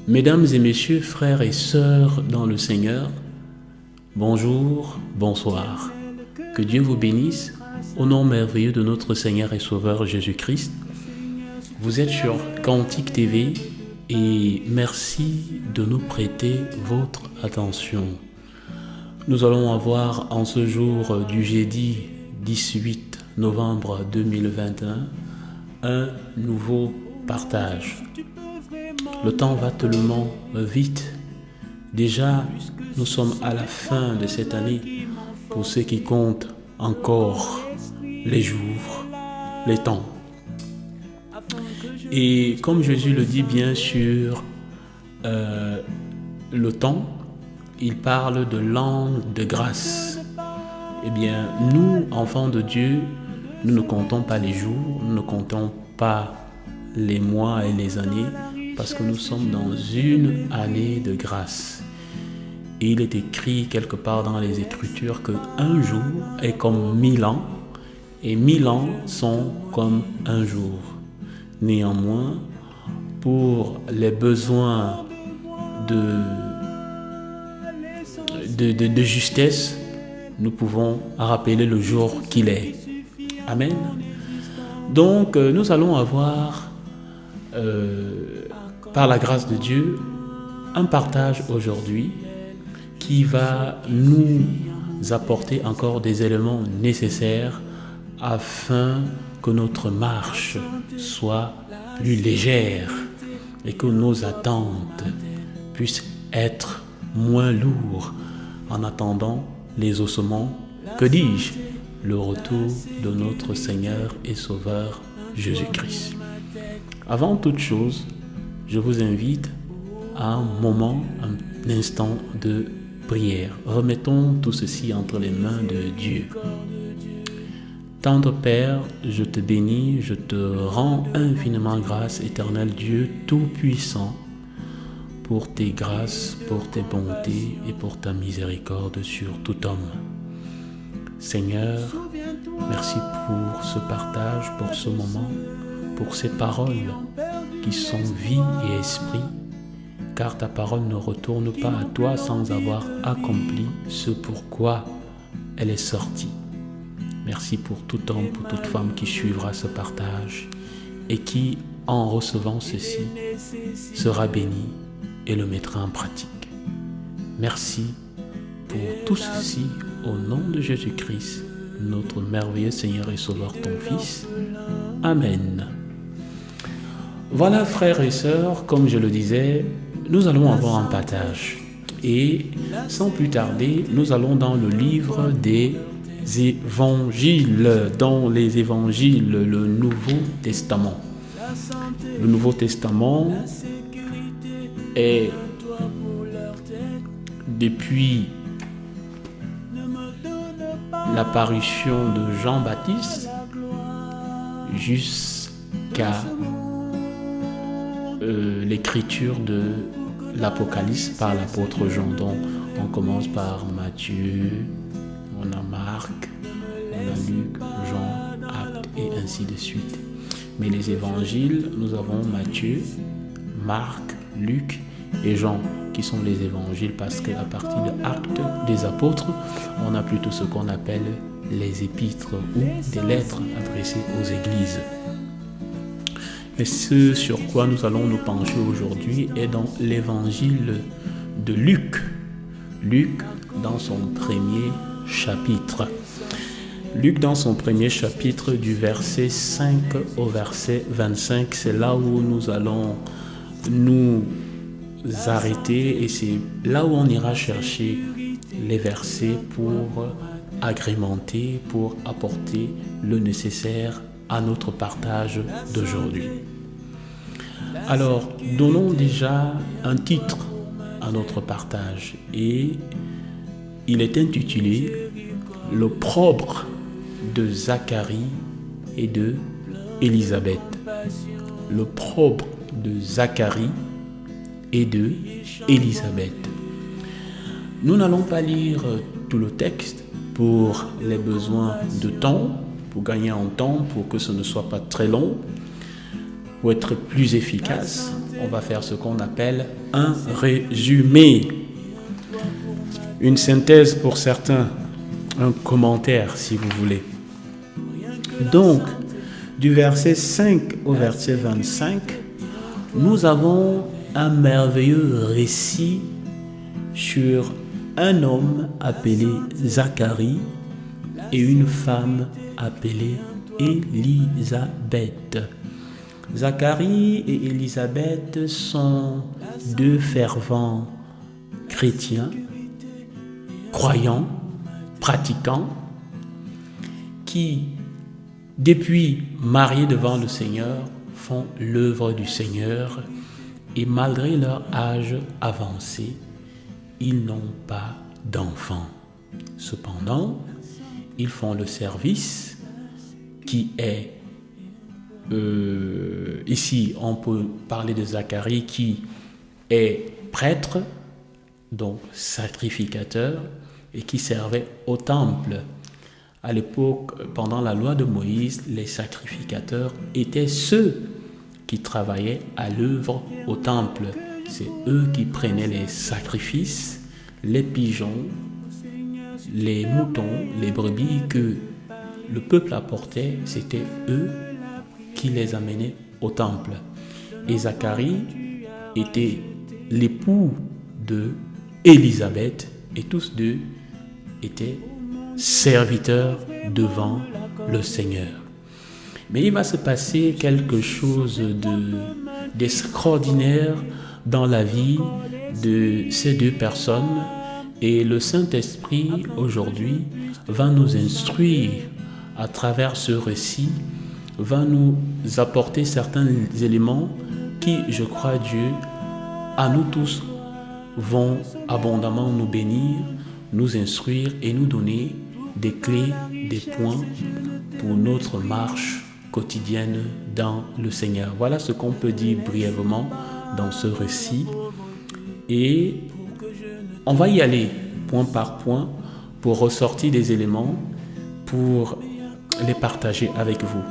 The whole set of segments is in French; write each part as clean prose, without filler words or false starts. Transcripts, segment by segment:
Mesdames et messieurs, frères et sœurs dans le Seigneur, bonjour, bonsoir. Que Dieu vous bénisse au nom merveilleux de notre Seigneur et Sauveur Jésus-Christ. Vous êtes sur Cantique TV et merci de nous prêter votre attention. Nous allons avoir en ce jour du jeudi 18 novembre 2021 un nouveau partage. Le temps va tellement vite. Déjà, nous sommes à la fin de cette année. Pour ceux qui comptent encore les jours, les temps. Et comme Jésus le dit bien sûr, le temps, il parle de l'an de grâce. Eh bien, nous, enfants de Dieu, nous ne comptons pas les jours, nous ne comptons pas les mois et les années, parce que nous sommes dans une année de grâce. Et il est écrit quelque part dans les Écritures qu'un jour est comme 1000 ans, et 1000 ans sont comme un jour. Néanmoins, pour les besoins de justesse, nous pouvons rappeler le jour qu'il est. Amen. Donc, nous allons avoir, par la grâce de Dieu, un partage aujourd'hui qui va nous apporter encore des éléments nécessaires afin que notre marche soit plus légère et que nos attentes puissent être moins lourdes en attendant les ossements, que dis-je, le retour de notre Seigneur et Sauveur Jésus-Christ. Avant toute chose, je vous invite à un moment, un instant de prière. Remettons tout ceci entre les mains de Dieu. Tendre Père, je te bénis, je te rends infiniment grâce, éternel Dieu Tout-Puissant, pour tes grâces, pour tes bontés et pour ta miséricorde sur tout homme. Seigneur, merci pour ce partage, pour ce moment, pour ces paroles qui sont vie et esprit, car ta parole ne retourne pas à toi sans avoir accompli ce pourquoi elle est sortie. Merci pour tout homme, pour toute femme qui suivra ce partage et qui, en recevant ceci, sera béni et le mettra en pratique. Merci pour tout ceci au nom de Jésus-Christ, notre merveilleux Seigneur et Sauveur, ton Fils. Amen. Voilà, frères et sœurs, comme je le disais, nous allons avoir un partage. Et sans plus tarder, nous allons dans le livre des évangiles, dans les évangiles, le Nouveau Testament. Le Nouveau Testament est, depuis l'apparition de Jean-Baptiste jusqu'à l'écriture de l'Apocalypse par l'apôtre Jean. Donc, on commence par Matthieu, on a Marc, on a Luc, Jean, Actes et ainsi de suite. Mais les évangiles, nous avons Matthieu, Marc, Luc et Jean qui sont les évangiles, parce qu'à partir de Actes des apôtres, on a plutôt ce qu'on appelle les épîtres ou des lettres adressées aux églises. Mais ce sur quoi nous allons nous pencher aujourd'hui est dans l'évangile de Luc. Luc dans son premier chapitre. Luc dans son premier chapitre du verset 5 au verset 25, c'est là où nous allons nous arrêter et c'est là où on ira chercher les versets pour agrémenter, pour apporter le nécessaire à notre partage d'aujourd'hui. Alors, donnons déjà un titre à notre partage et il est intitulé « L'opprobre de Zacharie et de Élisabeth ». L'opprobre de Zacharie et de Élisabeth. Nous n'allons pas lire tout le texte pour les besoins de temps, pour gagner en temps, pour que ce ne soit pas très long, pour être plus efficace. on va faire ce qu'on appelle un résumé. Une synthèse pour certains, un commentaire si vous voulez. Donc, du verset 5 au verset 25, nous avons un merveilleux récit sur un homme appelé Zacharie et une femme appelée Élisabeth. Zacharie et Élisabeth sont deux fervents chrétiens, croyants, pratiquants, qui, depuis mariés devant le Seigneur, font l'œuvre du Seigneur et malgré leur âge avancé, ils n'ont pas d'enfants. Cependant, ils font le service qui est, ici on peut parler de Zacharie qui est prêtre, donc sacrificateur, et qui servait au temple. À l'époque, pendant la loi de Moïse, les sacrificateurs étaient ceux qui travaillaient à l'œuvre au temple. C'est eux qui prenaient les sacrifices, les pigeons, les moutons, les brebis que le peuple apportait, c'était eux qui les amenaient au temple. Et Zacharie était l'époux de Élisabeth et tous deux étaient serviteurs devant le Seigneur. Mais il va se passer quelque chose d'extraordinaire dans la vie de ces deux personnes et le Saint-Esprit aujourd'hui va nous instruire à travers ce récit, va nous apporter certains éléments qui, je crois Dieu, à nous tous vont abondamment nous bénir, nous instruire et nous donner des clés, des points pour notre marche quotidienne dans le Seigneur. Voilà ce qu'on peut dire brièvement dans ce récit. Et on va y aller point par point pour ressortir des éléments, pour les partager avec vous.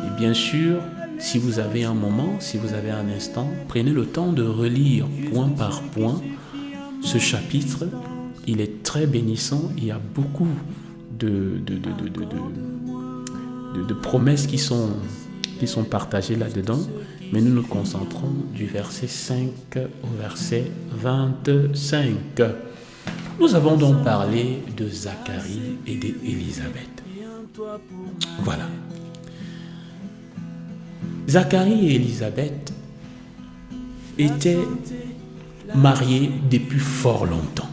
Et bien sûr, si vous avez un moment, si vous avez un instant, prenez le temps de relire point par point ce chapitre. Il est très bénissant. Il y a beaucoup de promesses qui sont partagées là-dedans. Mais nous nous concentrons du verset 5 au verset 25. Nous avons donc parlé de Zacharie et d'Élisabeth. Voilà. Zacharie et Élisabeth étaient mariés depuis fort longtemps.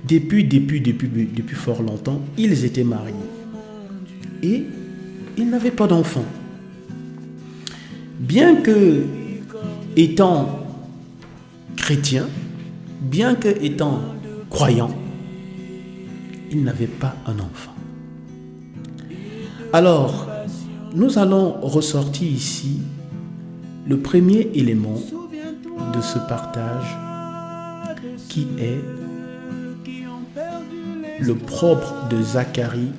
Depuis fort longtemps, ils étaient mariés. Et ils n'avaient pas d'enfants. Bien que étant chrétiens, bien que étant croyants, ils n'avaient pas un enfant. Alors, nous allons ressortir ici le premier élément de ce partage qui est le propre de Zacharie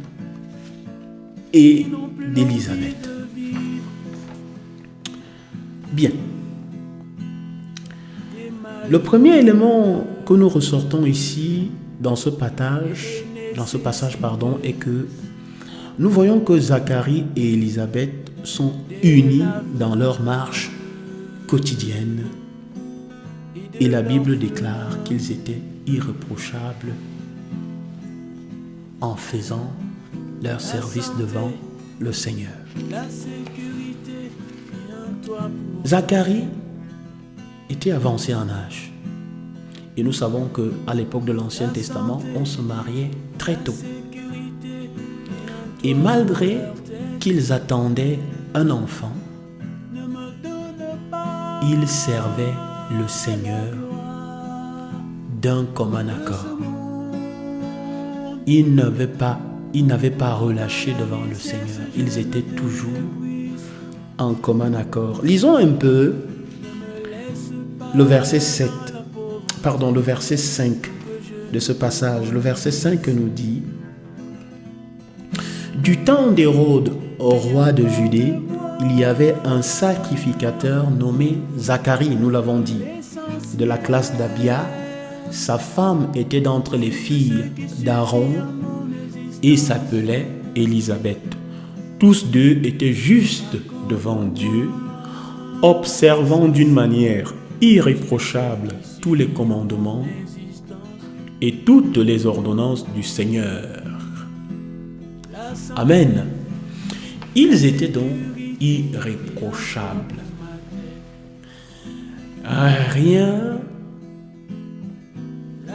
et d'Élisabeth. Bien. Le premier élément que nous ressortons ici dans ce passage, est que nous voyons que Zacharie et Élisabeth sont unis dans leur marche quotidienne et la Bible déclare qu'ils étaient irréprochables en faisant leur service devant le Seigneur. Zacharie était avancé en âge. Et nous savons qu'à l'époque de l'Ancien Testament, on se mariait très tôt. Et malgré qu'ils attendaient un enfant, ils servaient le Seigneur d'un commun accord. Ils n'avaient pas relâché devant le Seigneur. Ils étaient toujours en commun accord. Lisons un peu le verset 5 de ce passage. Le verset 5 nous dit: du temps d'Hérode, roi de Judée, il y avait un sacrificateur nommé Zacharie, nous l'avons dit, de la classe d'Abia. Sa femme était d'entre les filles d'Aaron et s'appelait Élisabeth. Tous deux étaient justes devant Dieu, observant d'une manière irréprochable tous les commandements et toutes les ordonnances du Seigneur. Amen. Ils étaient donc irréprochables. Rien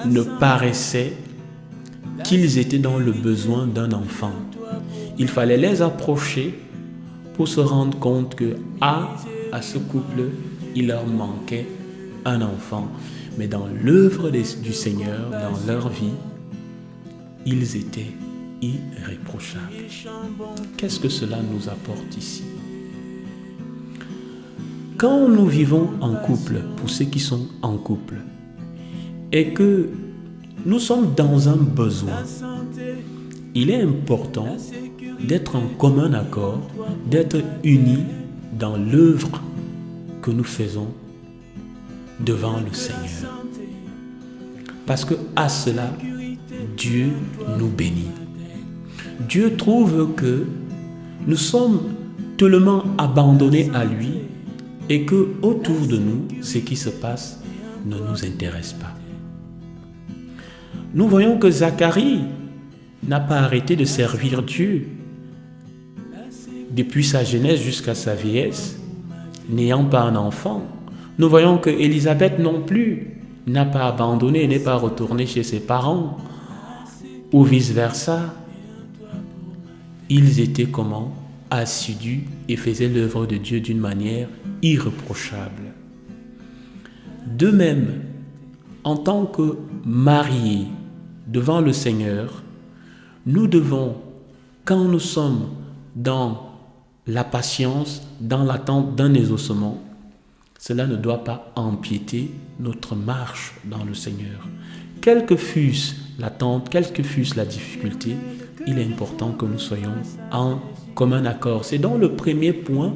ne paraissait qu'ils étaient dans le besoin d'un enfant. Il fallait les approcher pour se rendre compte que à ce couple, il leur manquait un enfant. Mais dans l'œuvre du Seigneur, dans leur vie, ils étaient irréprochables. Qu'est-ce que cela nous apporte ici? Quand nous vivons en couple, pour ceux qui sont en couple, et que nous sommes dans un besoin, il est important d'être en commun accord, d'être unis dans l'œuvre que nous faisons devant le Seigneur. Parce que à cela, Dieu nous bénit. Dieu trouve que nous sommes tellement abandonnés à lui et que autour de nous, ce qui se passe ne nous intéresse pas. Nous voyons que Zacharie n'a pas arrêté de servir Dieu depuis sa jeunesse jusqu'à sa vieillesse, n'ayant pas un enfant. Nous voyons que Élisabeth non plus n'a pas abandonné, n'est pas retournée chez ses parents, ou vice-versa. Ils étaient comment? Assidus et faisaient l'œuvre de Dieu d'une manière irréprochable. De même, en tant que mariés devant le Seigneur, nous devons, quand nous sommes dans la patience, dans l'attente d'un exaucement, cela ne doit pas empiéter notre marche dans le Seigneur. Quelle que fût l'attente, quelle que fût la difficulté, il est important que nous soyons en commun accord. C'est donc le premier point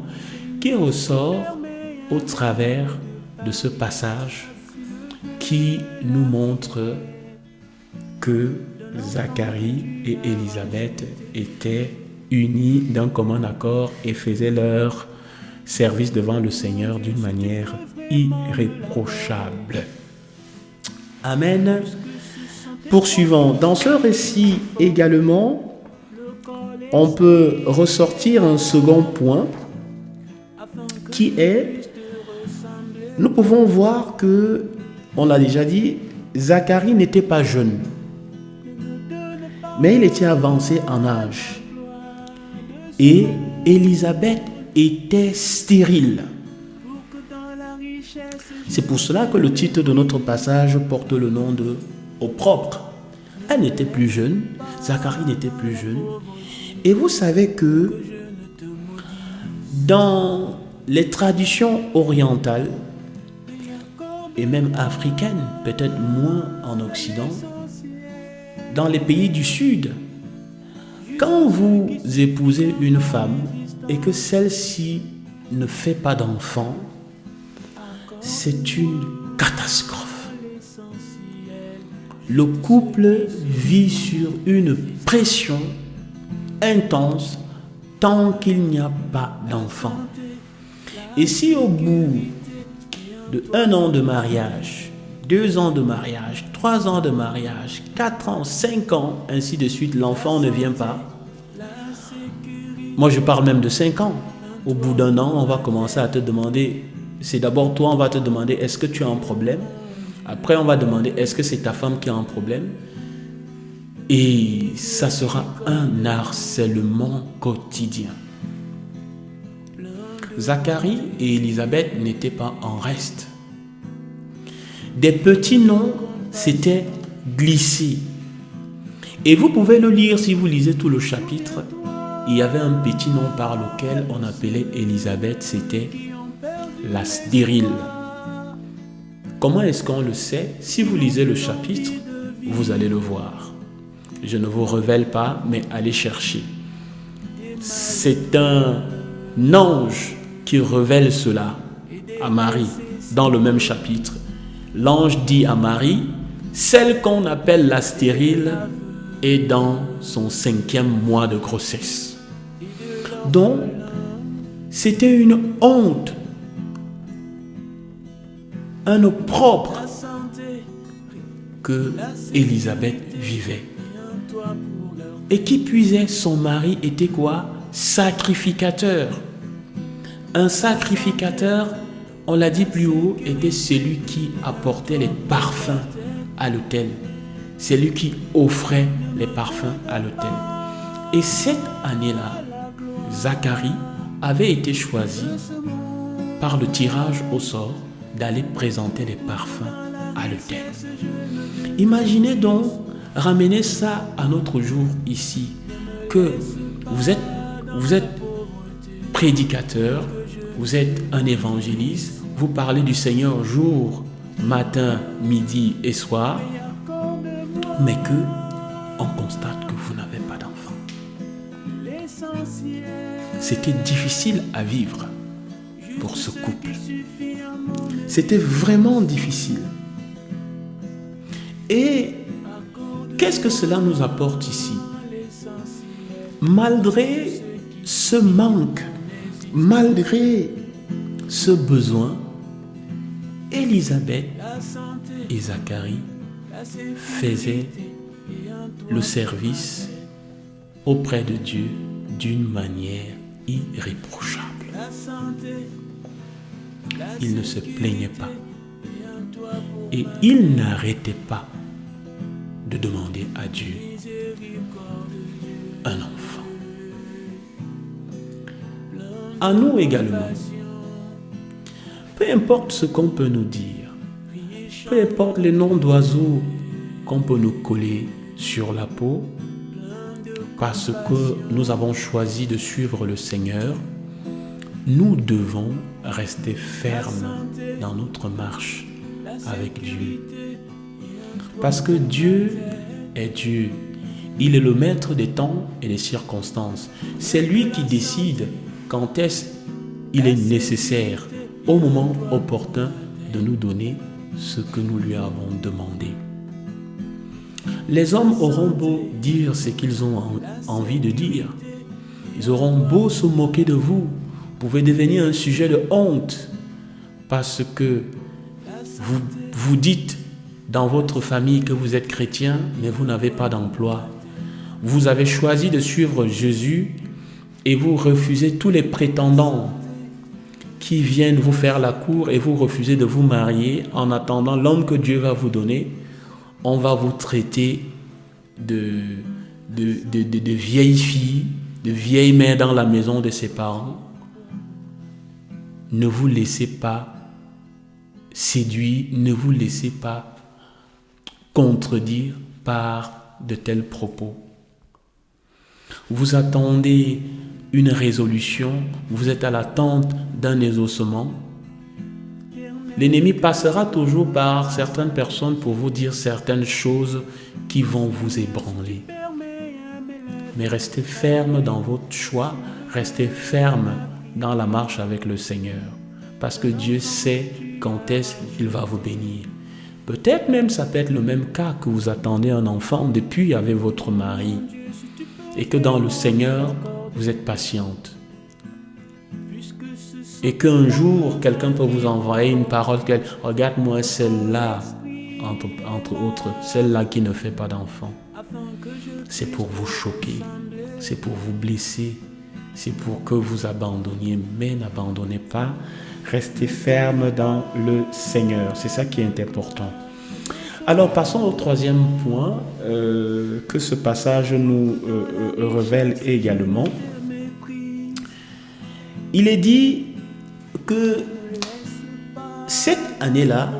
qui ressort au travers de ce passage qui nous montre que Zacharie et Élisabeth étaient unis d'un commun accord et faisaient leur service devant le Seigneur d'une manière irréprochable. Amen. Poursuivons. Dans ce récit également, on peut ressortir un second point qui est, nous pouvons voir que, on l'a déjà dit, Zacharie n'était pas jeune, mais il était avancé en âge. Et Élisabeth était stérile. C'est pour cela que le titre de notre passage porte le nom de « Au propre ». Elle n'était plus jeune, Zacharie n'était plus jeune. Et vous savez que dans les traditions orientales, et même africaines, peut-être moins en Occident, dans les pays du Sud, quand vous épousez une femme et que celle-ci ne fait pas d'enfant, c'est une catastrophe. Le couple vit sur une pression intense tant qu'il n'y a pas d'enfant. Et si au bout de 1 an de mariage, 2 ans de mariage, 3 ans de mariage, 4 ans, 5 ans, ainsi de suite, l'enfant ne vient pas. Moi, je parle même de 5 ans. Au bout d'1 an, on va commencer à te demander, c'est d'abord toi, on va te demander, est-ce que tu as un problème? Après, on va demander, est-ce que c'est ta femme qui a un problème? Et ça sera un harcèlement quotidien. Zacharie et Élisabeth n'étaient pas en reste. Des petits noms s'étaient glissés. Et vous pouvez le lire si vous lisez tout le chapitre. Il y avait un petit nom par lequel on appelait Élisabeth, c'était la stérile. Comment est-ce qu'on le sait? Si vous lisez le chapitre, vous allez le voir. Je ne vous révèle pas, mais allez chercher. C'est un ange qui révèle cela à Marie dans le même chapitre. L'ange dit à Marie, celle qu'on appelle la stérile est dans son 5e mois de grossesse. Donc, c'était une honte, un opprobre que Élisabeth vivait. Et qui puisait, son mari était quoi? Sacrificateur. Un sacrificateur, on l'a dit plus haut, était celui qui apportait les parfums à l'autel. C'est lui qui offrait les parfums à l'autel. Et cette année-là, Zacharie avait été choisi par le tirage au sort d'aller présenter les parfums à l'autel. Imaginez donc, ramenez ça à notre jour ici, que vous êtes prédicateur, vous êtes un évangéliste, vous parlez du Seigneur jour, matin, midi et soir, mais que on constate que vous n'avez pas d'enfant. C'était difficile à vivre pour ce couple. C'était vraiment difficile. Et qu'est-ce que cela nous apporte ici? Malgré ce manque, malgré ce besoin, Élisabeth et Zacharie faisaient le service auprès de Dieu d'une manière irréprochable. Ils ne se plaignaient pas et ils n'arrêtaient pas de demander à Dieu un enfant. À nous également, peu importe ce qu'on peut nous dire, peu importe les noms d'oiseaux qu'on peut nous coller sur la peau, parce que nous avons choisi de suivre le Seigneur, nous devons rester fermes dans notre marche avec Dieu. Parce que Dieu est Dieu. Il est le maître des temps et des circonstances. C'est lui qui décide quand est-ce qu'il est nécessaire, au moment opportun, de nous donner ce que nous lui avons demandé. Les hommes auront beau dire ce qu'ils ont envie de dire. Ils auront beau se moquer de vous. Vous pouvez devenir un sujet de honte parce que vous dites dans votre famille que vous êtes chrétien, mais vous n'avez pas d'emploi. Vous avez choisi de suivre Jésus et vous refusez tous les prétendants qui viennent vous faire la cour et vous refusez de vous marier en attendant l'homme que Dieu va vous donner. On va vous traiter de vieilles filles, de vieilles mères dans la maison de ses parents. Ne vous laissez pas séduire, ne vous laissez pas contredire par de tels propos. Vous attendez une résolution, vous êtes à l'attente d'un exaucement. L'ennemi passera toujours par certaines personnes pour vous dire certaines choses qui vont vous ébranler. Mais restez ferme dans votre choix, restez ferme dans la marche avec le Seigneur. Parce que Dieu sait quand est-ce qu'il va vous bénir. Peut-être même ça peut être le même cas que vous attendez un enfant depuis avec votre mari. Et que dans le Seigneur, vous êtes patiente. Et qu'un jour, quelqu'un peut vous envoyer une parole, regarde-moi celle-là, entre autres, celle-là qui ne fait pas d'enfant. C'est pour vous choquer, c'est pour vous blesser, c'est pour que vous abandonniez, mais n'abandonnez pas, restez ferme dans le Seigneur. C'est ça qui est important. Alors passons au troisième point que ce passage nous révèle également. Il est dit que cette année-là,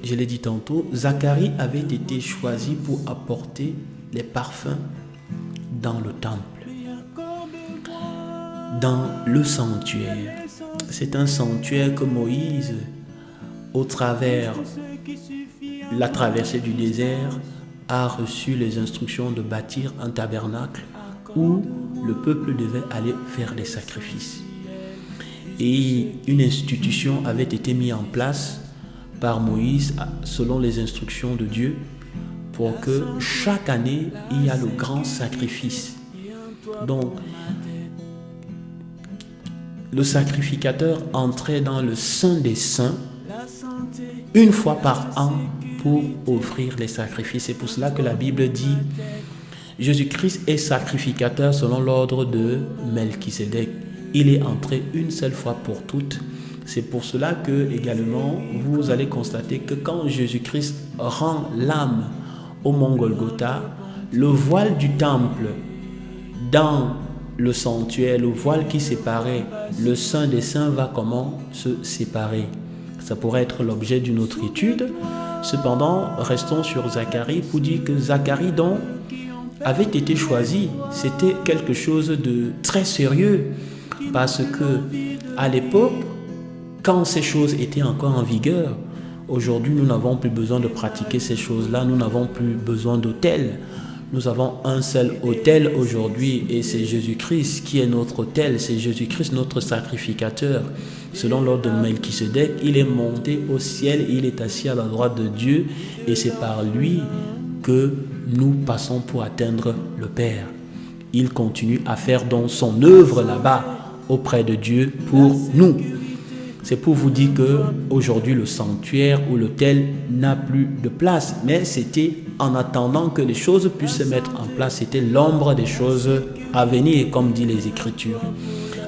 je l'ai dit tantôt, Zacharie avait été choisi pour apporter les parfums dans le temple, dans le sanctuaire. C'est un sanctuaire que Moïse, au travers la traversée du désert, a reçu les instructions de bâtir un tabernacle où le peuple devait aller faire des sacrifices. et une institution avait été mise en place par Moïse selon les instructions de Dieu pour que chaque année, il y a le grand sacrifice. Donc, le sacrificateur entrait dans le Saint des Saints une fois par an pour offrir les sacrifices. C'est pour cela que la Bible dit Jésus-Christ est sacrificateur selon l'ordre de Melchisédek. Il est entré une seule fois pour toutes. C'est pour cela que également vous allez constater que quand Jésus-Christ rend l'âme au mont Golgotha, le voile du temple dans le sanctuaire, le voile qui séparait le Saint des Saints va comment se séparer. Ça pourrait être l'objet d'une autre étude. Cependant, restons sur Zacharie pour dire que Zacharie donc avait été choisi. C'était quelque chose de très sérieux parce que à l'époque, quand ces choses étaient encore en vigueur, aujourd'hui, nous n'avons plus besoin de pratiquer ces choses-là. Nous n'avons plus besoin d'autel. Nous avons un seul autel aujourd'hui et c'est Jésus-Christ qui est notre autel. C'est Jésus-Christ notre sacrificateur. Selon l'ordre de Melchisédek, il est monté au ciel, il est assis à la droite de Dieu et c'est par lui que nous passons pour atteindre le Père. Il continue à faire donc son œuvre là-bas auprès de Dieu pour nous. C'est pour vous dire qu'aujourd'hui, le sanctuaire ou l'autel n'a plus de place. Mais c'était en attendant que les choses puissent se mettre en place. C'était l'ombre des choses à venir, comme dit les Écritures.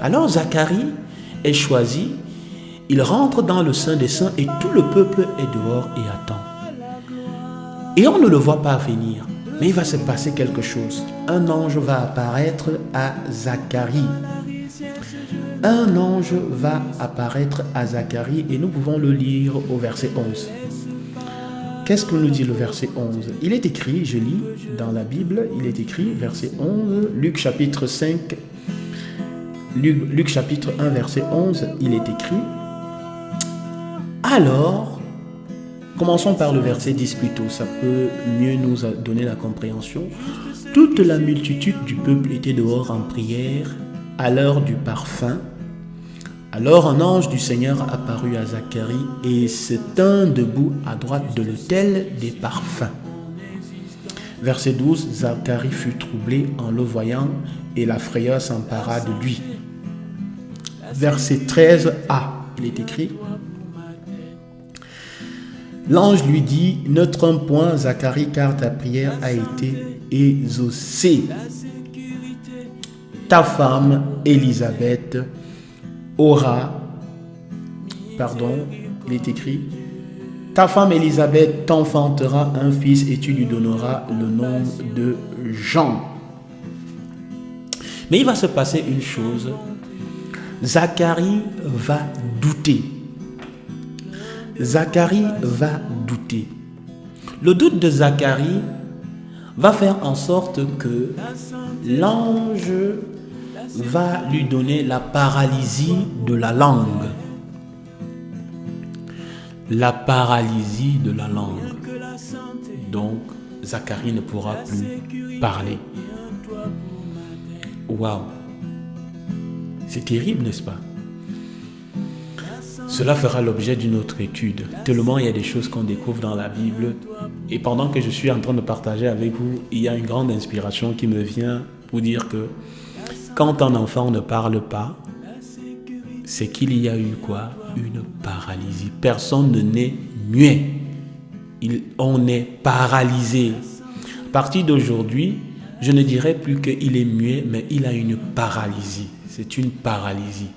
Alors Zacharie est choisi. Il rentre dans le Saint des Saints et tout le peuple est dehors et attend. Et on ne le voit pas venir. Mais il va se passer quelque chose. Un ange va apparaître à Zacharie. Un ange va apparaître à Zacharie et nous pouvons le lire au verset 11. Qu'est-ce que nous dit le verset 11? Il est écrit, je lis dans la Bible, il est écrit, verset 11, Luc chapitre 5, Luc chapitre 1, verset 11, il est écrit. Alors, commençons par le verset 10 plutôt, ça peut mieux nous donner la compréhension. Toute la multitude du peuple était dehors en prière à l'heure du parfum. Alors un ange du Seigneur apparut à Zacharie et se tint debout à droite de l'autel des parfums. Verset 12, Zacharie fut troublé en le voyant et la frayeur s'empara de lui. Verset 13a, il est écrit. L'ange lui dit, ne trompe point Zacharie car ta prière a été exaucée. Ta femme Élisabeth il est écrit, ta femme Élisabeth t'enfantera un fils et tu lui donneras le nom de Jean. Mais il va se passer une chose, Zacharie va douter. Zacharie va douter. Le doute de Zacharie va faire en sorte que l'ange va lui donner la paralysie de la langue. La paralysie de la langue. Donc, Zacharie ne pourra plus parler. Waouh! C'est terrible, n'est-ce pas? Cela fera l'objet d'une autre étude. Tellement il y a des choses qu'on découvre dans la Bible. Et pendant que je suis en train de partager avec vous, il y a une grande inspiration qui me vient pour dire que quand un enfant ne parle pas, c'est qu'il y a eu quoi? Une paralysie. Personne ne naît muet. On est paralysé. À partir d'aujourd'hui, je ne dirais plus qu'il est muet, mais il a une paralysie. C'est une paralysie.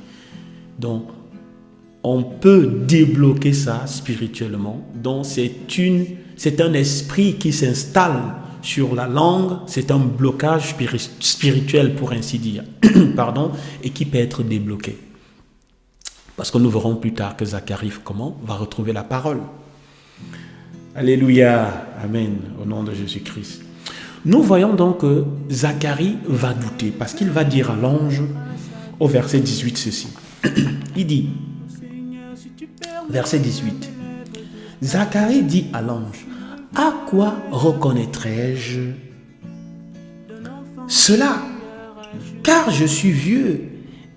Donc, on peut débloquer ça spirituellement. Donc, c'est un esprit qui s'installe sur la langue. C'est un blocage spirituel, pour ainsi dire. Pardon, et qui peut être débloqué. Parce que nous verrons plus tard que Zacharie, va retrouver la parole. Alléluia. Amen. Au nom de Jésus-Christ. Nous voyons donc que Zacharie va douter. Parce qu'il va dire à l'ange, au verset 18, ceci. Il dit, verset 18. Zacharie dit à l'ange, à quoi reconnaîtrai-je cela? Car je suis vieux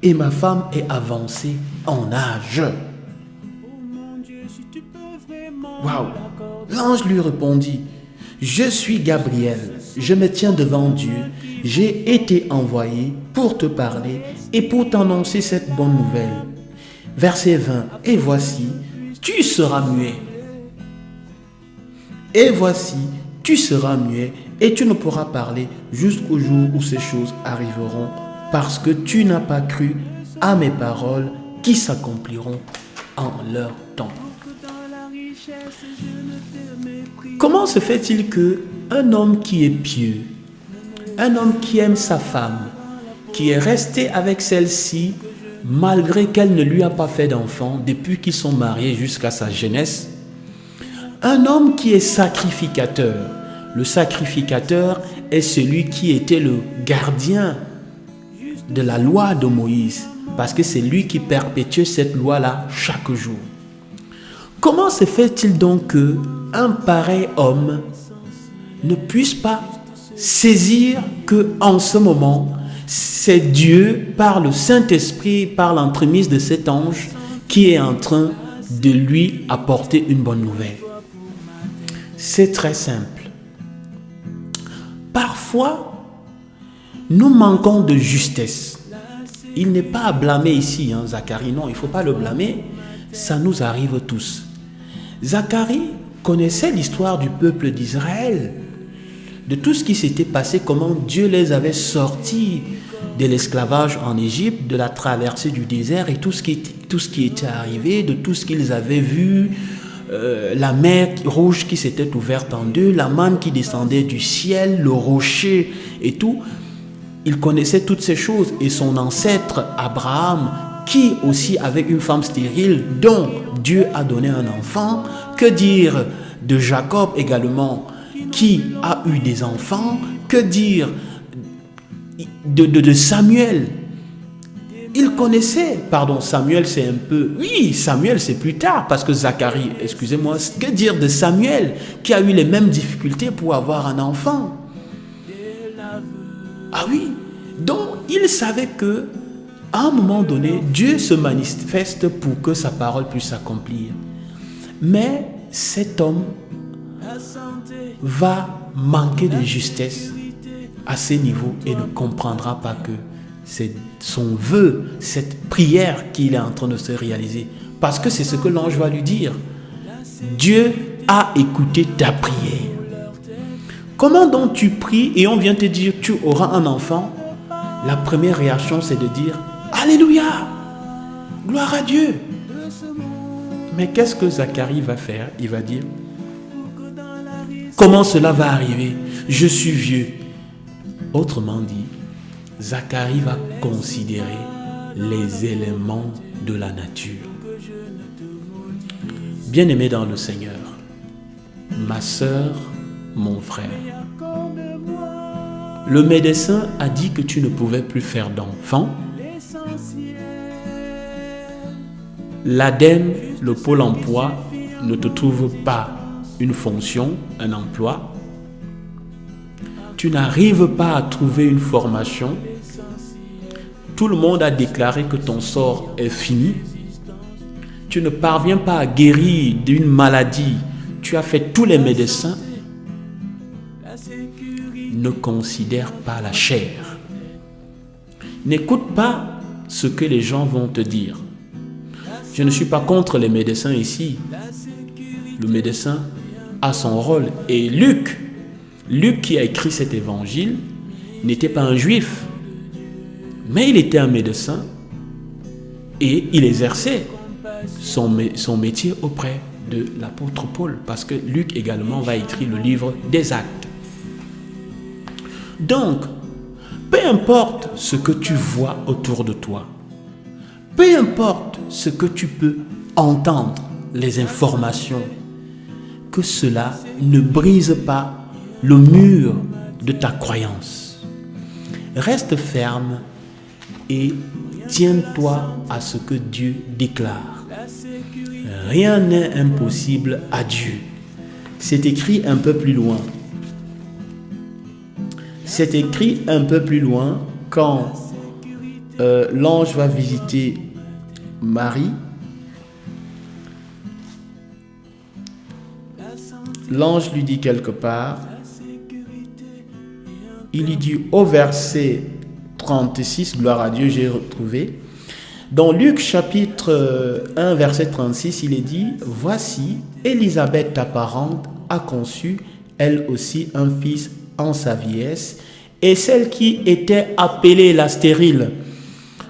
et ma femme est avancée en âge. Waouh! L'ange lui répondit, je suis Gabriel, je me tiens devant Dieu, j'ai été envoyé pour te parler et pour t'annoncer cette bonne nouvelle. Verset 20, et voici, tu seras muet. Et voici, tu seras muet et tu ne pourras parler jusqu'au jour où ces choses arriveront, parce que tu n'as pas cru à mes paroles qui s'accompliront en leur temps. Comment se fait-il que un homme qui est pieux, un homme qui aime sa femme, qui est resté avec celle-ci malgré qu'elle ne lui a pas fait d'enfant depuis qu'ils sont mariés jusqu'à sa jeunesse, un homme qui est sacrificateur, le sacrificateur est celui qui était le gardien de la loi de Moïse, parce que c'est lui qui perpétue cette loi-là chaque jour. Comment se fait-il donc qu'un pareil homme ne puisse pas saisir qu'en ce moment, c'est Dieu, par le Saint-Esprit, par l'entremise de cet ange, qui est en train de lui apporter une bonne nouvelle? C'est très simple. Parfois, nous manquons de justesse. Il n'est pas à blâmer ici, Zacharie, non, il ne faut pas le blâmer. Ça nous arrive tous. Zacharie connaissait l'histoire du peuple d'Israël, de tout ce qui s'était passé, comment Dieu les avait sortis de l'esclavage en Égypte, de la traversée du désert et tout ce qui était arrivé, de tout ce qu'ils avaient vu, la mer rouge qui s'était ouverte en deux, la manne qui descendait du ciel, le rocher et tout. Il connaissait toutes ces choses, et son ancêtre Abraham, qui aussi avait une femme stérile dont Dieu a donné un enfant. Que dire de Jacob également, qui a eu des enfants? Que dire de Samuel? Il connaissait, Samuel c'est un peu, oui, Samuel c'est plus tard, parce que Zacharie, excusez-moi, que dire de Samuel, qui a eu les mêmes difficultés pour avoir un enfant? Ah oui, donc il savait que à un moment donné, Dieu se manifeste pour que sa parole puisse s'accomplir. Mais cet homme va manquer de justesse à ces niveaux et ne comprendra pas que c'est son vœu, cette prière qu'il est en train de se réaliser. Parce que c'est ce que l'ange va lui dire. Dieu a écouté ta prière. Comment donc tu pries et on vient te dire tu auras un enfant? La première réaction c'est de dire Alléluia, gloire à Dieu. Mais qu'est-ce que Zacharie va faire? Il va dire comment cela va arriver? Je suis vieux. Autrement dit, Zacharie va considérer les éléments de la nature. Bien-aimé dans le Seigneur, ma sœur, mon frère, le médecin a dit que tu ne pouvais plus faire d'enfant. L'ADEME, le Pôle emploi, ne te trouve pas une fonction, un emploi. Tu n'arrives pas à trouver une formation. Tout le monde a déclaré que ton sort est fini. Tu ne parviens pas à guérir d'une maladie. Tu as fait tous les médecins. Ne considère pas la chair. N'écoute pas ce que les gens vont te dire. Je ne suis pas contre les médecins ici. Le médecin a son rôle. Et Luc qui a écrit cet évangile, n'était pas un juif, mais il était un médecin et il exerçait son métier auprès de l'apôtre Paul, parce que Luc également va écrire le livre des Actes. Donc, peu importe ce que tu vois autour de toi, peu importe ce que tu peux entendre, les informations, que cela ne brise pas le mur de ta croyance. Reste ferme et tiens-toi à ce que Dieu déclare. Rien n'est impossible à Dieu. C'est écrit un peu plus loin. C'est écrit un peu plus loin quand l'ange va visiter Marie, l'ange lui dit quelque part, il lui dit au verset 36, gloire à Dieu, j'ai retrouvé. Dans Luc chapitre 1, verset 36, il est dit, voici, Élisabeth ta parente a conçu, elle aussi, un fils en sa vieillesse, et celle qui était appelée la stérile.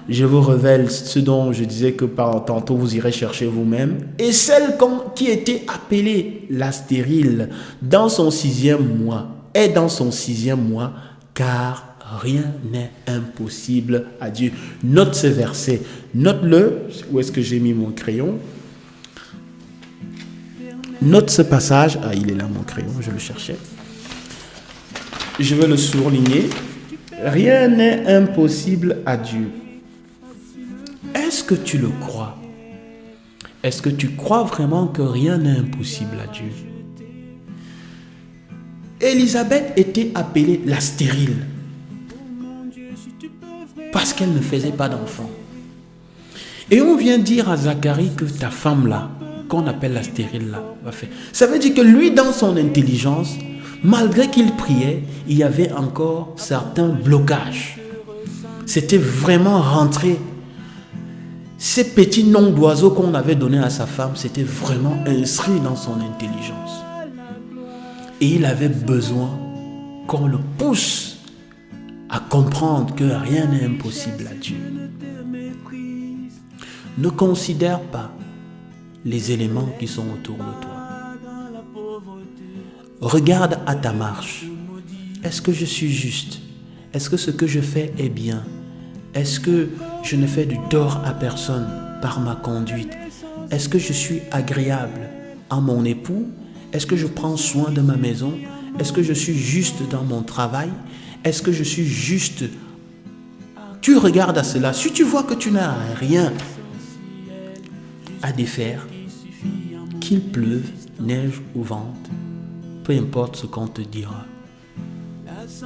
Je vous révèle ce dont je disais que par tantôt vous irez chercher vous-même. Et celle qui était appelée la stérile dans son 6e mois, est dans son 6e mois, car rien n'est impossible à Dieu. Note ce verset, note-le. Où est-ce que j'ai mis mon crayon? Note ce passage. Ah, il est là mon crayon, je le cherchais. Je vais le souligner. Rien n'est impossible à Dieu. Est-ce que tu le crois? Est-ce que tu crois vraiment que rien n'est impossible à Dieu? Élisabeth était appelée la stérile parce qu'elle ne faisait pas d'enfant. Et on vient dire à Zacharie que ta femme là, qu'on appelle la stérile là, va faire. Ça veut dire que lui, dans son intelligence, malgré qu'il priait, il y avait encore certains blocages. C'était vraiment rentré. Ces petits noms d'oiseaux qu'on avait donnés à sa femme, c'était vraiment inscrit dans son intelligence. Et il avait besoin qu'on le pousse à comprendre que rien n'est impossible à Dieu. Ne considère pas les éléments qui sont autour de toi. Regarde à ta marche. Est-ce que je suis juste? Est-ce que ce que je fais est bien? Est-ce que je ne fais du tort à personne par ma conduite? Est-ce que je suis agréable à mon époux? Est-ce que je prends soin de ma maison? Est-ce que je suis juste dans mon travail? Est-ce que je suis juste? Tu regardes à cela. Si tu vois que tu n'as rien à défaire, qu'il pleuve, neige ou vente, peu importe ce qu'on te dira,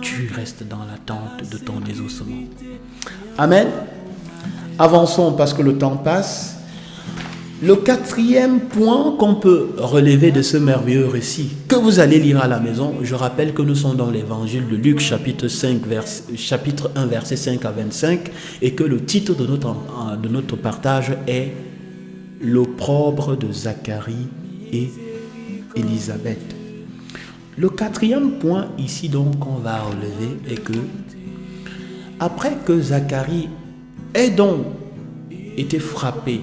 tu restes dans l'attente de ton désossement. Amen. Avançons parce que le temps passe. Le 4e point qu'on peut relever de ce merveilleux récit que vous allez lire à la maison, je rappelle que nous sommes dans l'évangile de Luc chapitre 1 verset 5 à 25 et que le titre de notre partage est l'opprobre de Zacharie et Élisabeth. Le 4e point ici donc qu'on va relever est que après que Zacharie ait donc été frappé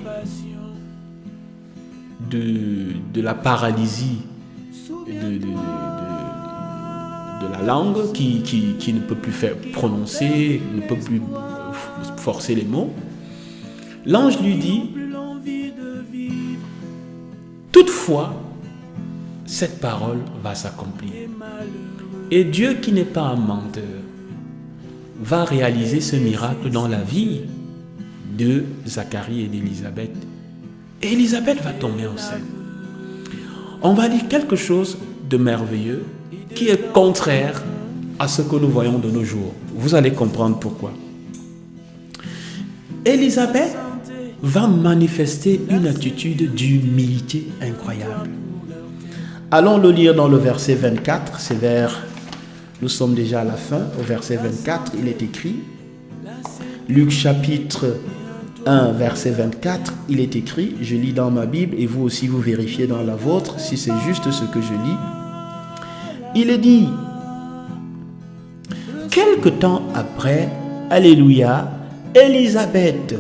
de la paralysie de la langue qui ne peut plus faire prononcer, ne peut plus forcer les mots, l'ange lui dit, toutefois, cette parole va s'accomplir. Et Dieu qui n'est pas un menteur va réaliser ce miracle dans la vie de Zacharie et d'Élisabeth. Et Élisabeth va tomber enceinte. On va dire quelque chose de merveilleux qui est contraire à ce que nous voyons de nos jours. Vous allez comprendre pourquoi. Élisabeth va manifester une attitude d'humilité incroyable. Allons le lire dans le verset 24, nous sommes déjà à la fin, au verset 24, il est écrit, Luc chapitre 1, verset 24, il est écrit, je lis dans ma Bible et vous aussi vous vérifiez dans la vôtre si c'est juste ce que je lis. Il est dit, quelque temps après, alléluia, Élisabeth,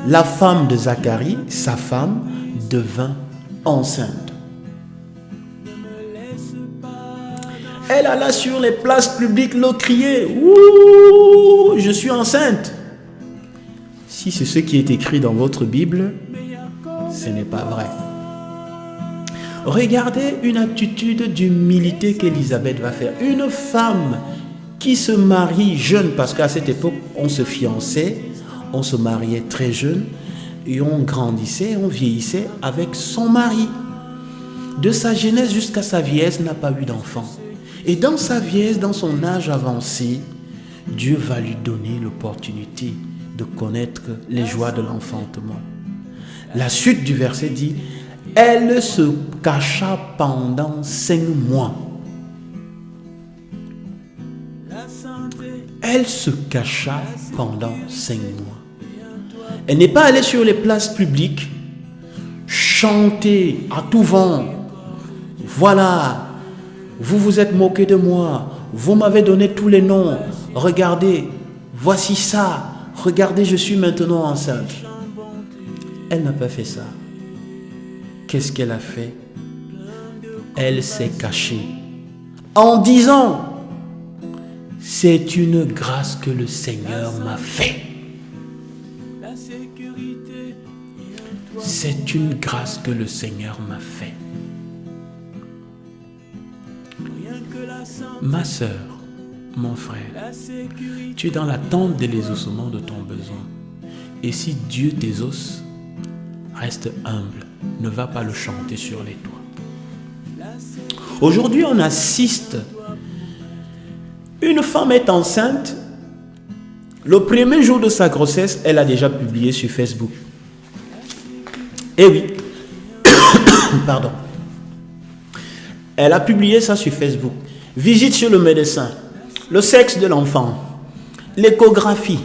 la femme de Zacharie, sa femme, devint enceinte. Elle alla sur les places publiques le crier, ouh, je suis enceinte. Si c'est ce qui est écrit dans votre Bible, ce n'est pas vrai. Regardez une attitude d'humilité qu'Élisabeth va faire. Une femme qui se marie jeune, parce qu'à cette époque, on se fiançait, on se mariait très jeune, et on grandissait, on vieillissait avec son mari. De sa jeunesse jusqu'à sa vieillesse, n'a pas eu d'enfant. Et dans sa vieillesse, dans son âge avancé, Dieu va lui donner l'opportunité de connaître les joies de l'enfantement. La suite du verset dit, elle se cacha pendant 5 mois. Elle se cacha pendant 5 mois. Elle n'est pas allée sur les places publiques chanter à tout vent. Voilà, vous vous êtes moqué de moi, vous m'avez donné tous les noms. Regardez, voici ça. Regardez, je suis maintenant enceinte. Elle n'a pas fait ça. Qu'est-ce qu'elle a fait? Elle s'est cachée en disant, c'est une grâce que le Seigneur m'a fait. C'est une grâce que le Seigneur m'a fait. Ma sœur, mon frère, tu es dans l'attente de l'exaucement de ton besoin. Et si Dieu t'exauce, reste humble, ne va pas le chanter sur les toits. Aujourd'hui, on assiste. Une femme est enceinte. Le premier jour de sa grossesse, elle a déjà publié sur Facebook. Eh oui, pardon. Elle a publié ça sur Facebook. Visite chez le médecin, le sexe de l'enfant, l'échographie,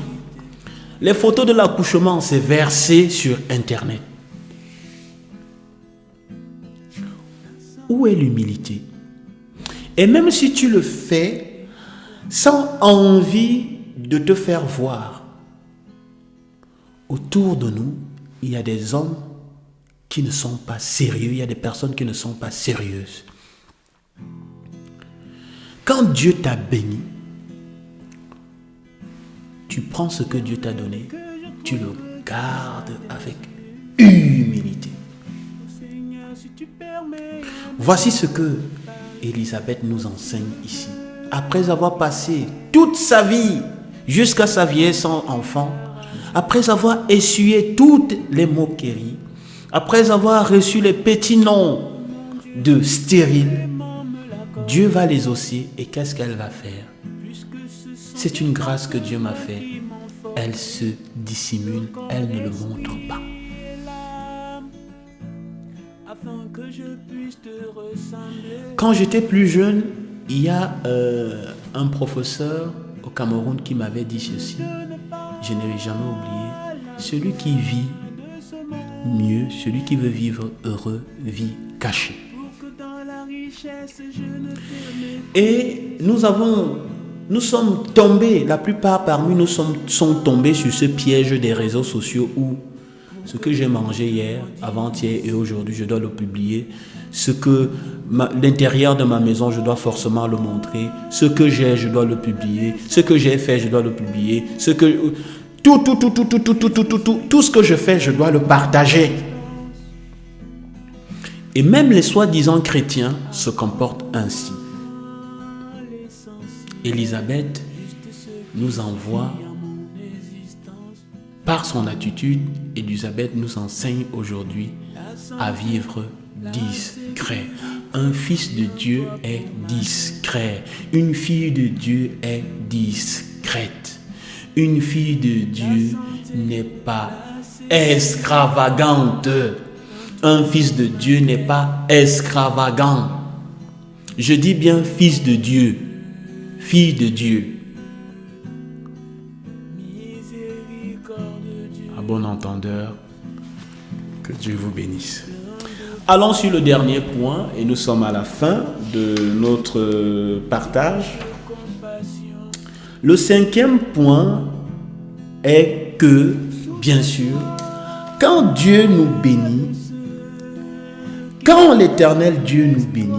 les photos de l'accouchement, c'est versé sur Internet. Où est l'humilité? Et même si tu le fais sans envie de te faire voir, autour de nous, il y a des hommes qui ne sont pas sérieux, il y a des personnes qui ne sont pas sérieuses. Quand Dieu t'a béni, tu prends ce que Dieu t'a donné, tu le gardes avec humilité. Voici ce que Élisabeth nous enseigne ici. Après avoir passé toute sa vie jusqu'à sa vieillesse sans enfant, après avoir essuyé toutes les moqueries, après avoir reçu les petits noms de stériles, Dieu va les exaucer. Et qu'est-ce qu'elle va faire? C'est une grâce que Dieu m'a fait. Elle se dissimule, elle ne le montre pas. Quand j'étais plus jeune, il y a un professeur au Cameroun qui m'avait dit ceci. Je ne l'ai jamais oublié. Celui qui vit mieux, celui qui veut vivre heureux, vit caché. Et nous sommes tombés, la plupart parmi nous sont tombés sur ce piège des réseaux sociaux où ce que j'ai mangé hier, avant-hier et aujourd'hui, je dois le publier. Ce que l'intérieur de ma maison, je dois forcément le montrer. Ce que j'ai, je dois le publier. Ce que j'ai fait, je dois le publier. Tout ce que je fais, je dois le partager. Et même les soi-disant chrétiens se comportent ainsi. Élisabeth nous envoie, par son attitude, Élisabeth nous enseigne aujourd'hui à vivre discret. Un fils de Dieu est discret. Une fille de Dieu est discrète. Une fille de Dieu n'est pas extravagante. Un fils de Dieu n'est pas extravagant. Je dis bien fils de Dieu, fille de Dieu. À bon entendeur, que Dieu vous bénisse. Allons sur le dernier point et nous sommes à la fin de notre partage. Le 5e point est que, bien sûr, quand Dieu nous bénit, quand l'Éternel Dieu nous bénit,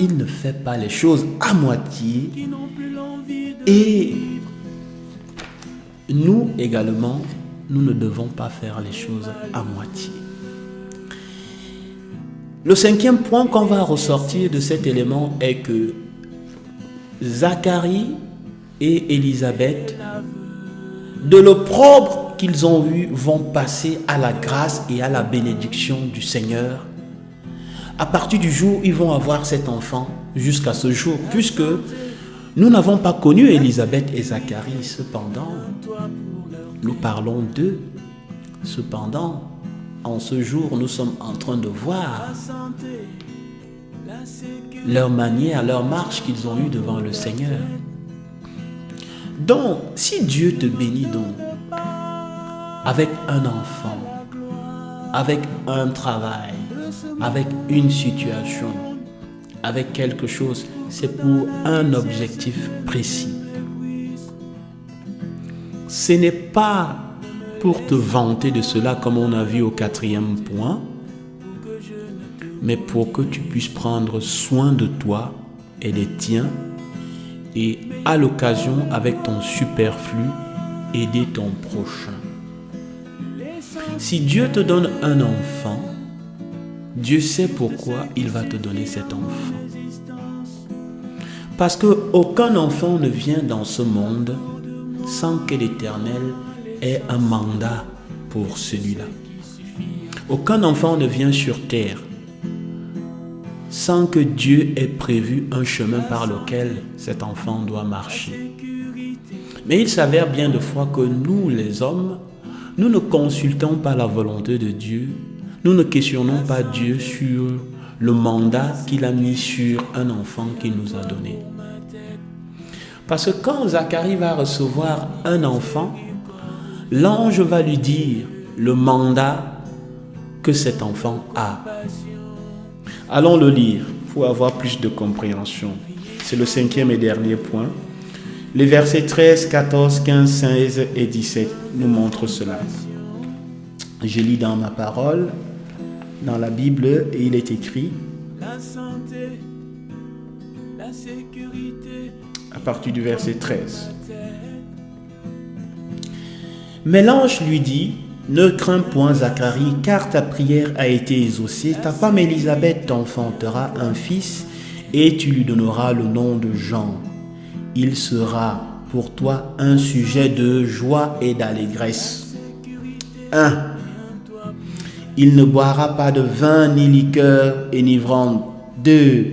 il ne fait pas les choses à moitié. Et nous également, nous ne devons pas faire les choses à moitié. Le 5e point qu'on va ressortir de cet élément est que Zacharie et Élisabeth, de l'opprobre qu'ils ont eu, vont passer à la grâce et à la bénédiction du Seigneur. À partir du jour où ils vont avoir cet enfant, jusqu'à ce jour, puisque nous n'avons pas connu Élisabeth et Zacharie, cependant, nous parlons d'eux. Cependant, en ce jour, nous sommes en train de voir leur manière, leur marche qu'ils ont eue devant le Seigneur. Donc, si Dieu te bénit donc, avec un enfant, avec un travail, avec une situation, avec quelque chose, c'est pour un objectif précis. Ce n'est pas pour te vanter de cela comme on a vu au 4e point, mais pour que tu puisses prendre soin de toi et des tiens et à l'occasion avec ton superflu aider ton prochain. Si Dieu te donne un enfant, Dieu sait pourquoi il va te donner cet enfant. Parce qu'aucun enfant ne vient dans ce monde sans que l'Éternel ait un mandat pour celui-là. Aucun enfant ne vient sur terre sans que Dieu ait prévu un chemin par lequel cet enfant doit marcher. Mais il s'avère bien de fois que nous, les hommes, nous ne consultons pas la volonté de Dieu, nous ne questionnons pas Dieu sur le mandat qu'il a mis sur un enfant qu'il nous a donné. Parce que quand Zacharie va recevoir un enfant, l'ange va lui dire le mandat que cet enfant a. Allons le lire pour avoir plus de compréhension. C'est le 5e et dernier point. Les versets 13, 14, 15, 16 et 17 nous montrent cela. Je lis dans ma parole, dans la Bible, et il est écrit à partir du verset 13. Mais l'ange lui dit, ne crains point Zacharie, car ta prière a été exaucée. Ta femme Élisabeth t'enfantera un fils et tu lui donneras le nom de Jean. Il sera pour toi un sujet de joie et d'allégresse. 1. Il ne boira pas de vin ni liqueur enivrante. 2.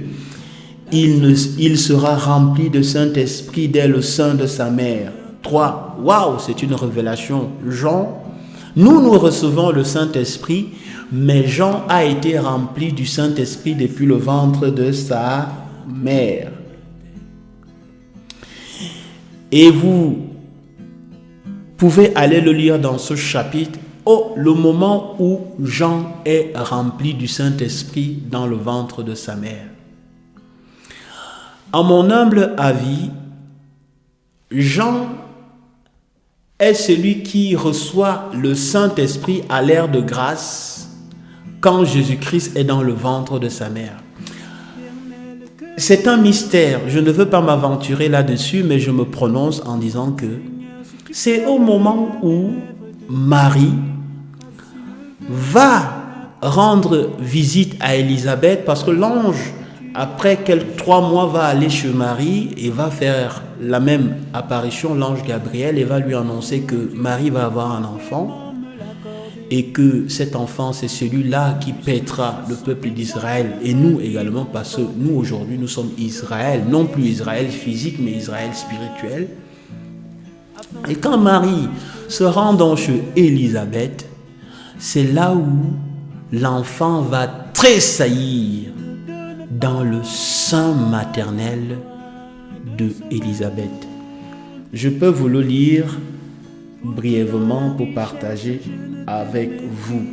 Il sera rempli de Saint-Esprit dès le sein de sa mère. 3. Waouh, c'est une révélation. Jean, nous recevons le Saint-Esprit, mais Jean a été rempli du Saint-Esprit depuis le ventre de sa mère. Et vous pouvez aller le lire dans ce chapitre, le moment où Jean est rempli du Saint-Esprit dans le ventre de sa mère. À mon humble avis, Jean est celui qui reçoit le Saint-Esprit à l'ère de grâce quand Jésus-Christ est dans le ventre de sa mère. C'est un mystère, je ne veux pas m'aventurer là-dessus, mais je me prononce en disant que c'est au moment où Marie va rendre visite à Élisabeth, parce que l'ange, après 3 mois, va aller chez Marie et va faire la même apparition, l'ange Gabriel, et va lui annoncer que Marie va avoir un enfant et que cet enfant, c'est celui-là qui paîtra le peuple d'Israël et nous également, parce que nous aujourd'hui, nous sommes Israël, non plus Israël physique, mais Israël spirituel. Et quand Marie se rend donc chez Élisabeth, c'est là où l'enfant va tressaillir dans le sein maternel de Élisabeth. Je peux vous le lire brièvement pour partager avec vous.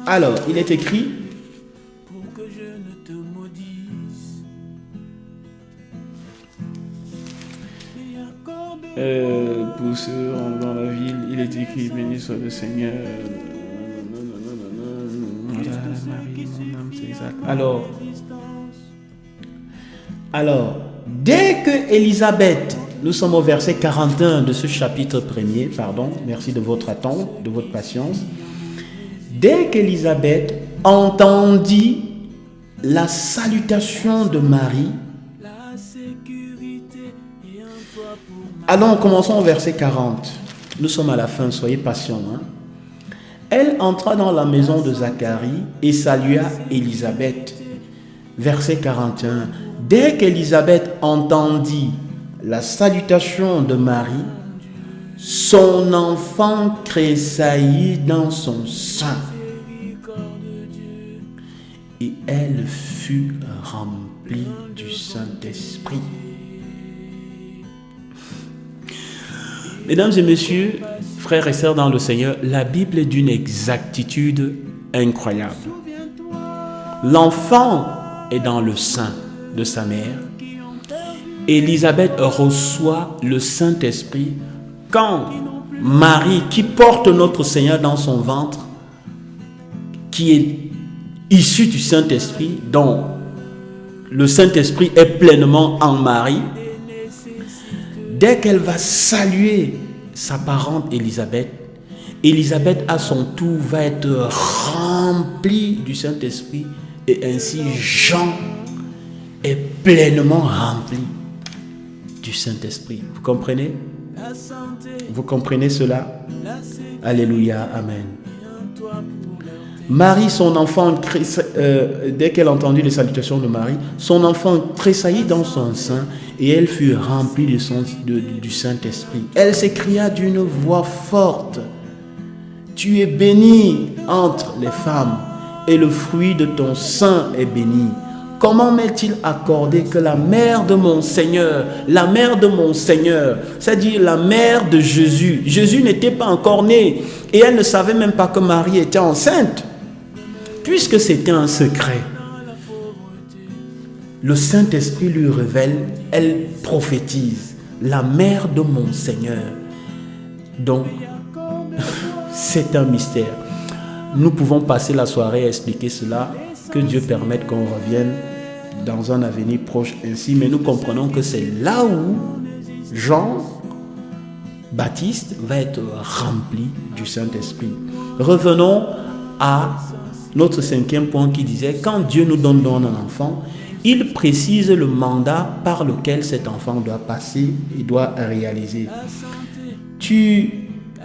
Alors, il est écrit pour ceux dans la ville, il est écrit, béni soit le Seigneur. Alors, dès que Élisabeth, nous sommes au verset 41 de ce chapitre 1er, merci de votre attente, de votre patience. Dès qu'Élisabeth entendit la salutation de Marie, allons, commençons au verset 40. Nous sommes à la fin, soyez patients. Elle entra dans la maison de Zacharie et salua Élisabeth. Verset 41. Dès qu'Élisabeth entendit la salutation de Marie, son enfant tressaillit dans son sein, et elle fut remplie du Saint-Esprit. Mesdames et messieurs, frères et sœurs dans le Seigneur, la Bible est d'une exactitude incroyable. L'enfant est dans le sein de sa mère. Élisabeth reçoit le Saint-Esprit quand Marie, qui porte notre Seigneur dans son ventre, qui est issue du Saint-Esprit, dont le Saint-Esprit est pleinement en Marie, dès qu'elle va saluer sa parente Élisabeth, Élisabeth à son tour va être remplie du Saint-Esprit et ainsi Jean est pleinement rempli du Saint-Esprit. Vous comprenez? Vous comprenez cela? Alléluia, amen. Marie, son enfant, dès qu'elle a entendu les salutations de Marie, son enfant tressaillit dans son sein et elle fut remplie du Saint-Esprit. Elle s'écria d'une voix forte: Tu es bénie entre les femmes et le fruit de ton sein est béni. Comment m'est-il accordé que la mère de mon Seigneur, c'est-à-dire la mère de Jésus, Jésus n'était pas encore né et elle ne savait même pas que Marie était enceinte, puisque c'était un secret. Le Saint-Esprit lui révèle, elle prophétise, la mère de mon Seigneur. Donc, c'est un mystère. Nous pouvons passer la soirée à expliquer cela. Que Dieu permette qu'on revienne dans un avenir proche ainsi. Mais nous comprenons que c'est là où Jean-Baptiste va être rempli du Saint-Esprit. Revenons à notre 5e point qui disait: quand Dieu nous donne un enfant, il précise le mandat par lequel cet enfant doit passer et doit réaliser. Tu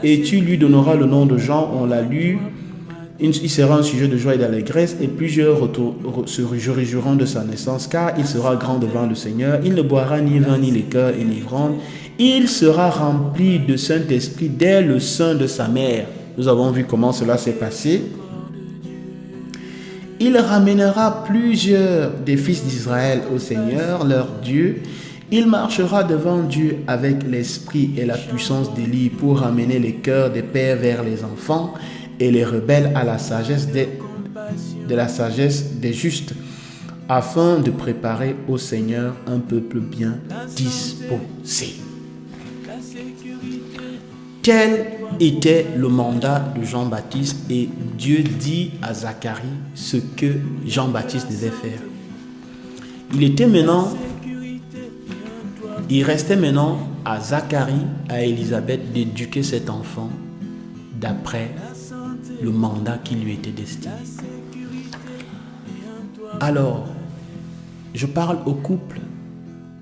lui donneras le nom de Jean, on l'a lu. Il sera un sujet de joie et d'allégresse et plusieurs se réjouiront de sa naissance, car il sera grand devant le Seigneur. Il ne boira ni vin ni liqueur enivrante. Il sera rempli de Saint-Esprit dès le sein de sa mère. Nous avons vu comment cela s'est passé. Il ramènera plusieurs des fils d'Israël au Seigneur, leur Dieu. Il marchera devant Dieu avec l'esprit et la puissance d'Élie pour ramener les cœurs des pères vers les enfants et les rebelles à la sagesse de la sagesse des justes, afin de préparer au Seigneur un peuple bien disposé. Tel était le mandat de Jean-Baptiste et Dieu dit à Zacharie ce que Jean-Baptiste devait faire. Il restait maintenant à Zacharie, à Élisabeth d'éduquer cet enfant d'après le mandat qui lui était destiné. Alors, je parle aux couples,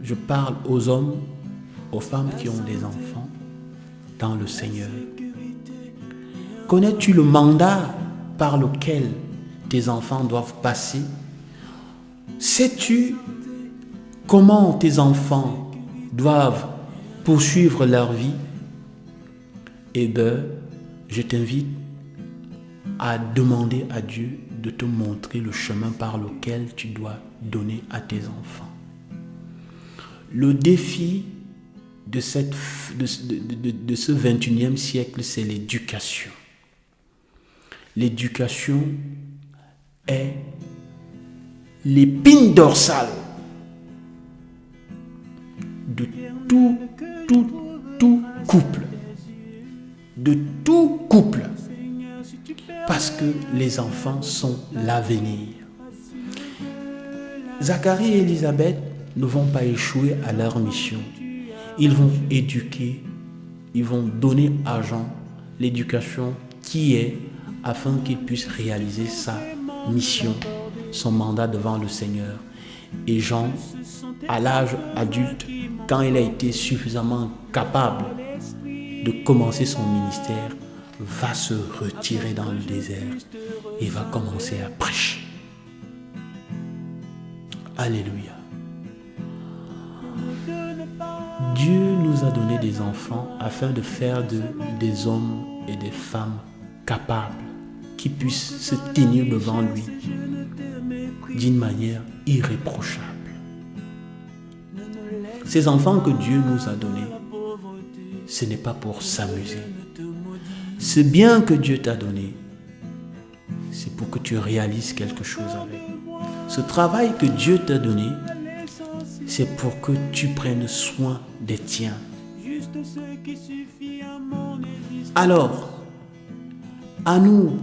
je parle aux hommes, aux femmes qui ont des enfants dans le Seigneur. Connais-tu le mandat par lequel tes enfants doivent passer? Sais-tu comment tes enfants doivent poursuivre leur vie? Eh bien, je t'invite à demander à Dieu de te montrer le chemin par lequel tu dois donner à tes enfants. Le défi de ce 21e siècle, c'est l'éducation. L'éducation est l'épine dorsale de tout couple. De tout couple. Parce que les enfants sont l'avenir. Zacharie et Élisabeth ne vont pas échouer à leur mission. Ils vont éduquer, ils vont donner à Jean l'éducation qui est afin qu'il puisse réaliser sa mission, son mandat devant le Seigneur. Et Jean, à l'âge adulte, quand il a été suffisamment capable de commencer son ministère, va se retirer dans le désert et va commencer à prêcher. Alléluia. Dieu nous a donné des enfants afin de faire des hommes et des femmes capables, qui puissent se tenir devant lui d'une manière irréprochable. Ces enfants que Dieu nous a donnés, ce n'est pas pour s'amuser. Ce bien que Dieu t'a donné, c'est pour que tu réalises quelque chose avec. Ce travail que Dieu t'a donné, c'est pour que tu prennes soin des tiens. Alors, à nous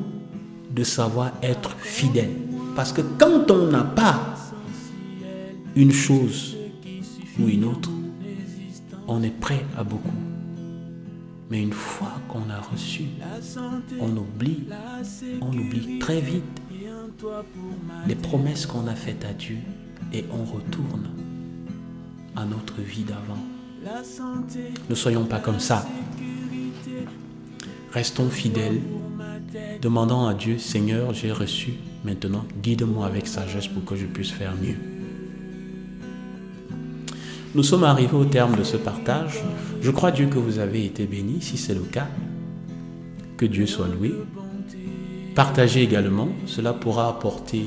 de savoir être fidèles. Parce que quand on n'a pas une chose ou une autre, on est prêt à beaucoup. Mais une fois qu'on a reçu, on oublie très vite les promesses qu'on a faites à Dieu et on retourne à notre vie d'avant. Ne soyons pas comme ça. Restons fidèles, demandant à Dieu, Seigneur, j'ai reçu, maintenant guide-moi avec sagesse pour que je puisse faire mieux. Nous sommes arrivés au terme de ce partage. Je crois Dieu que vous avez été bénis. Si c'est le cas, que Dieu soit loué. Partagez également. Cela pourra apporter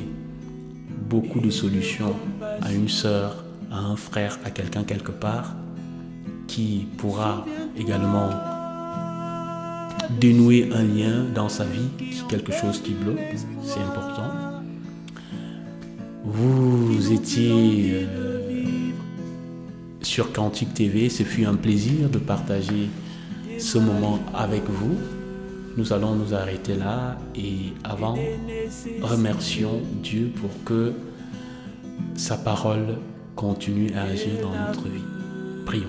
beaucoup de solutions à une sœur, à un frère, à quelqu'un quelque part, qui pourra également dénouer un lien dans sa vie, quelque chose qui bloque. C'est important. Vous étiez sur Cantique TV, ce fut un plaisir de partager ce moment avec vous. Nous allons nous arrêter là et avant, remercions Dieu pour que sa parole continue à agir dans notre vie. Prions.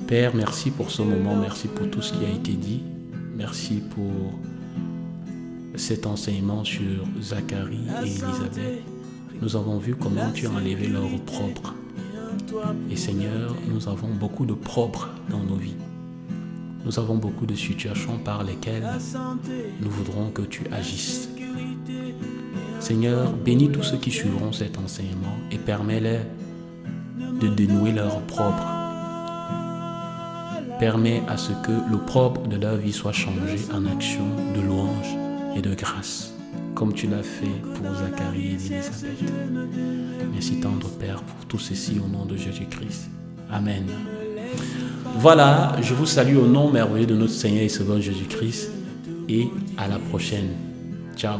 Père, merci pour ce moment, merci pour tout ce qui a été dit, merci pour cet enseignement sur Zacharie et Élisabeth. Nous avons vu comment tu as enlevé leur opprobre. Et Seigneur, nous avons beaucoup de propres dans nos vies. Nous avons beaucoup de situations par lesquelles nous voudrons que tu agisses. Seigneur, bénis tous ceux qui suivront cet enseignement et permets-leur de dénouer leur opprobre. Permets à ce que l'opprobre de leur vie soit changé en action de louange et de grâce, comme tu l'as fait pour Zacharie et Élisabeth. Merci tendre Père pour tout ceci au nom de Jésus-Christ. Amen. Voilà, je vous salue au nom merveilleux de notre Seigneur et Sauveur Jésus-Christ et à la prochaine. Ciao.